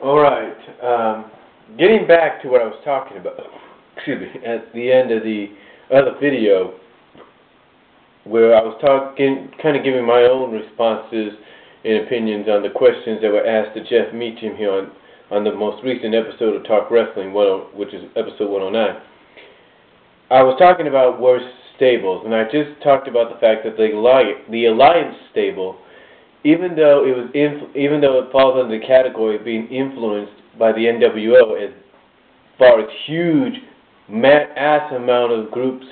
Alright, getting back to what I was talking about, excuse me, at the end of the other video, where I was kind of giving my own responses and opinions on the questions that were asked to Jeff Meacham here on the most recent episode of Talk Wrestling, which is episode 109. I was talking about worst stables, and I just talked about the fact that the Alliance stable, even though it falls under the category of being influenced by the NWO as far as huge mass amount of groups,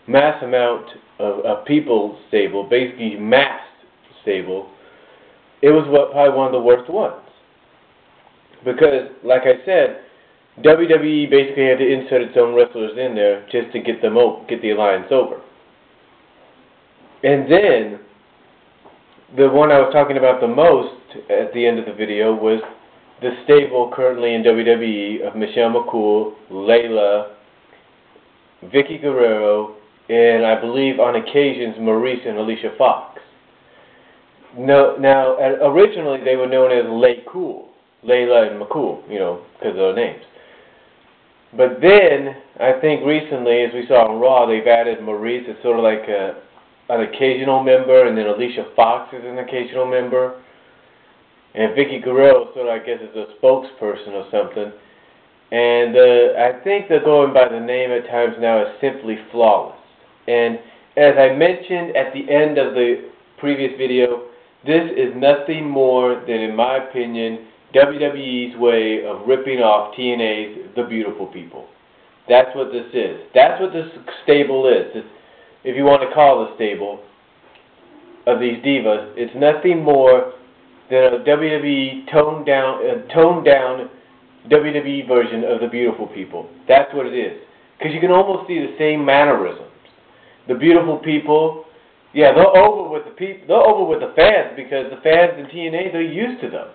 mass amount of people stable, basically mass stable, it was probably one of the worst ones. Because, like I said, WWE basically had to insert its own wrestlers in there just to get the Alliance over. And then, the one I was talking about the most at the end of the video was the stable currently in WWE of Michelle McCool, Layla, Vicky Guerrero, and I believe on occasions Maurice and Alicia Fox. Now, originally they were known as Layla and McCool, because of their names. But then, I think recently, as we saw on Raw, they've added Maurice as sort of like an occasional member, and then Alicia Fox is an occasional member, and Vicky Guerrero sort of, I guess, is a spokesperson or something. And I think they're going by the name at times now as Simply Flawless. And as I mentioned at the end of the previous video, this is nothing more than, in my opinion, WWE's way of ripping off TNA's The Beautiful People. That's what this is. That's what this stable is. If you want to call it a stable of these divas, it's nothing more than a WWE toned down WWE version of The Beautiful People. That's what it is. Because you can almost see the same mannerisms. The Beautiful People, yeah, they're over with the fans, because the fans in TNA, they're used to them.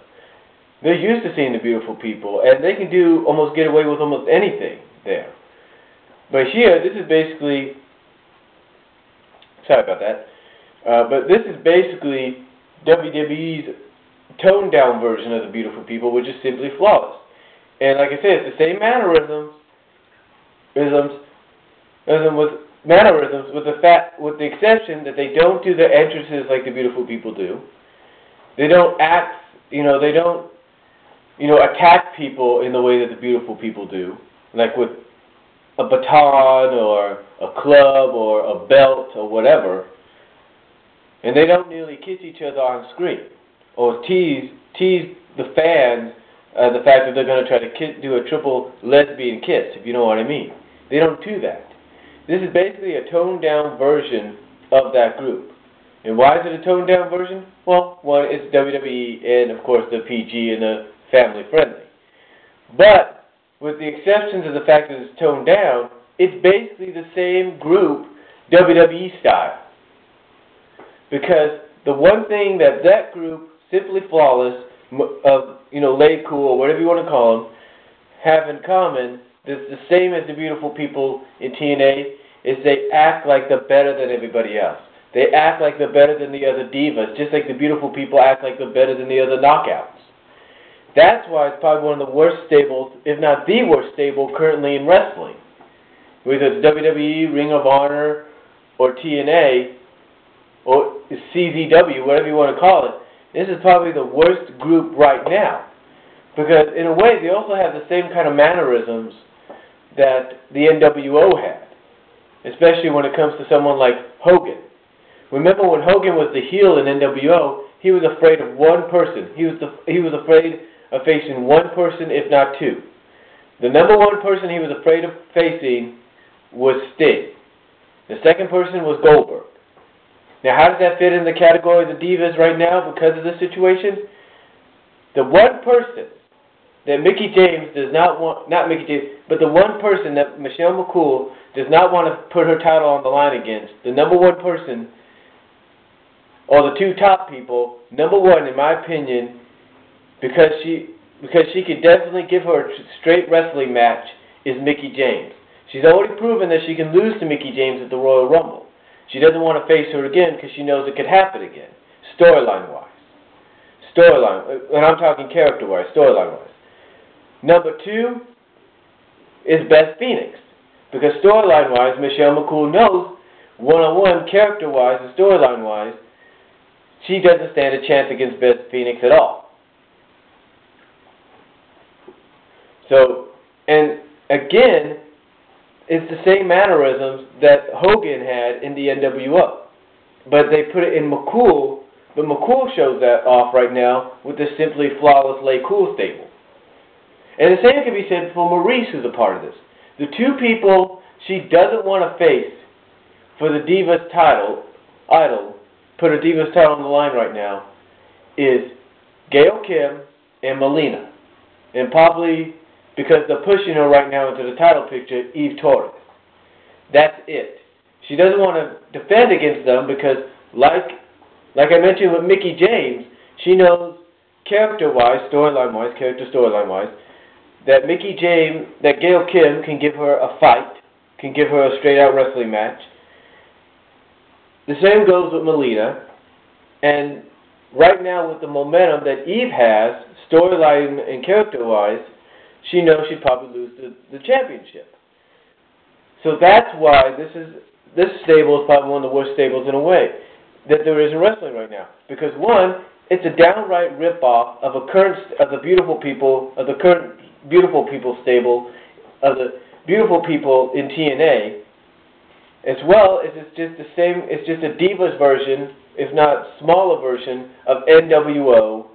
They're used to seeing The Beautiful People, and they can get away with almost anything there. But here, this is basically, sorry about that, but this is basically WWE's toned down version of The Beautiful People, which is Simply Flawless. And like I said, it's the same mannerisms with the exception that they don't do the entrances like The Beautiful People do. They don't act, they don't attack people in the way that The Beautiful People do, like with a baton or a club or a belt or whatever. And they don't nearly kiss each other on screen or tease the fans the fact that they're going to try to do a triple lesbian kiss, if you know what I mean. They don't do that. This is basically a toned down version of that group. And why is it a toned down version? Well, one, it's WWE and, of course, the PG and the family friendly. But, with the exceptions of the fact that it's toned down, it's basically the same group, WWE style. Because the one thing that group, Simply Flawless, Lay Cool, or whatever you want to call them, have in common, that's the same as The Beautiful People in TNA, is they act like they're better than everybody else. They act like they're better than the other divas, just like The Beautiful People act like they're better than the other knockouts. That's why it's probably one of the worst stables, if not the worst stable, currently in wrestling. Whether it's WWE, Ring of Honor, or TNA, or CZW, whatever you want to call it, this is probably the worst group right now. Because, in a way, they also have the same kind of mannerisms that the NWO had. Especially when it comes to someone like Hogan. Remember when Hogan was the heel in NWO, he was afraid of one person. He was afraid of facing one person, if not two. The number one person he was afraid of facing was Sting. The second person was Goldberg. Now, how does that fit in the category of the divas right now because of this situation? The one person that Mickie James does not want, not Mickie James, but the one person that Michelle McCool does not want to put her title on the line against, the number one person, or the two top people, number one, in my opinion, because she could definitely give her a straight wrestling match, is Mickie James. She's already proven that she can lose to Mickie James at the Royal Rumble. She doesn't want to face her again because she knows it could happen again, storyline-wise. storyline, and I'm talking character-wise, storyline-wise. Number 2 is Beth Phoenix, because storyline-wise, Michelle McCool knows one-on-one, character-wise and storyline-wise, she doesn't stand a chance against Beth Phoenix at all. So, and again, it's the same mannerisms that Hogan had in the NWO. But they put it in McCool, but McCool shows that off right now with the Simply Flawless Lay Cool stable. And the same can be said for Maurice, who's a part of this. The 2 people she doesn't want to face for the Divas idol, put a Divas title on the line right now, is Gail Kim and Melina. And probably, because they're pushing her right now into the title picture, Eve Torres. That's it. She doesn't want to defend against them because, like I mentioned with Mickie James, she knows character-wise, storyline-wise, that that Gail Kim can give her a fight, can give her a straight-out wrestling match. The same goes with Melina. And right now, with the momentum that Eve has, storyline and character-wise, she knows she'd probably lose the championship. So that's why this stable is probably one of the worst stables in a way that there is in wrestling right now. Because one, it's a downright rip-off of the current Beautiful People stable, of the Beautiful People in TNA, as well as it's just the same. It's just a Divas version, if not smaller version, of NWO,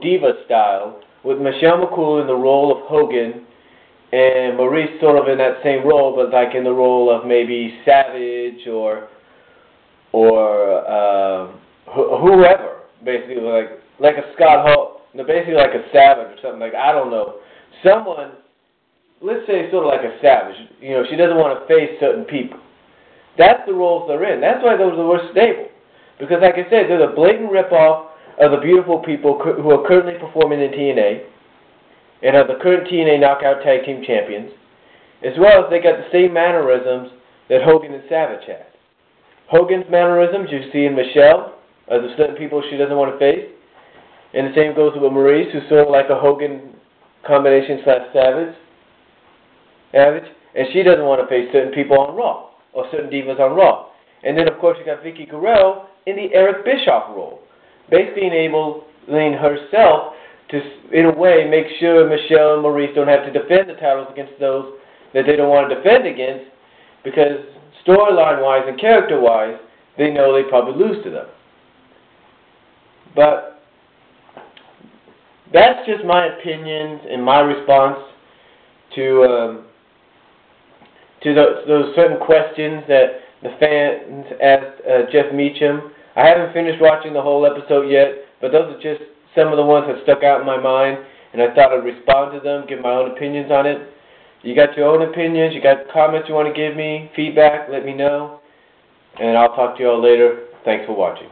Diva style, with Michelle McCool in the role of Hogan, and Maurice sort of in that same role, but like in the role of maybe Savage or whoever, basically like a Scott Hall, basically like a Savage or something like, I don't know, someone, let's say sort of like a Savage. You know, she doesn't want to face certain people. That's the roles they're in. That's why those are the worst stable, because like I said, they're the blatant ripoff of the Beautiful People who are currently performing in TNA, and are the current TNA Knockout Tag Team Champions, as well as they got the same mannerisms that Hogan and Savage had. Hogan's mannerisms you see in Michelle, are the certain people she doesn't want to face, and the same goes with Maurice, who's sort of like a Hogan combination / Savage, and she doesn't want to face certain people on Raw, or certain divas on Raw. And then, of course, you got Vicky Guerrero in the Eric Bischoff role, basically enabling herself to, in a way, make sure Michelle and Maurice don't have to defend the titles against those that they don't want to defend against, because storyline-wise and character-wise, they know they probably lose to them. But that's just my opinions and my response to those certain questions that the fans asked Jeff Meacham. I haven't finished watching the whole episode yet, but those are just some of the ones that stuck out in my mind, and I thought I'd respond to them, give my own opinions on it. You got your own opinions, you got comments you want to give me, feedback, let me know, and I'll talk to you all later. Thanks for watching.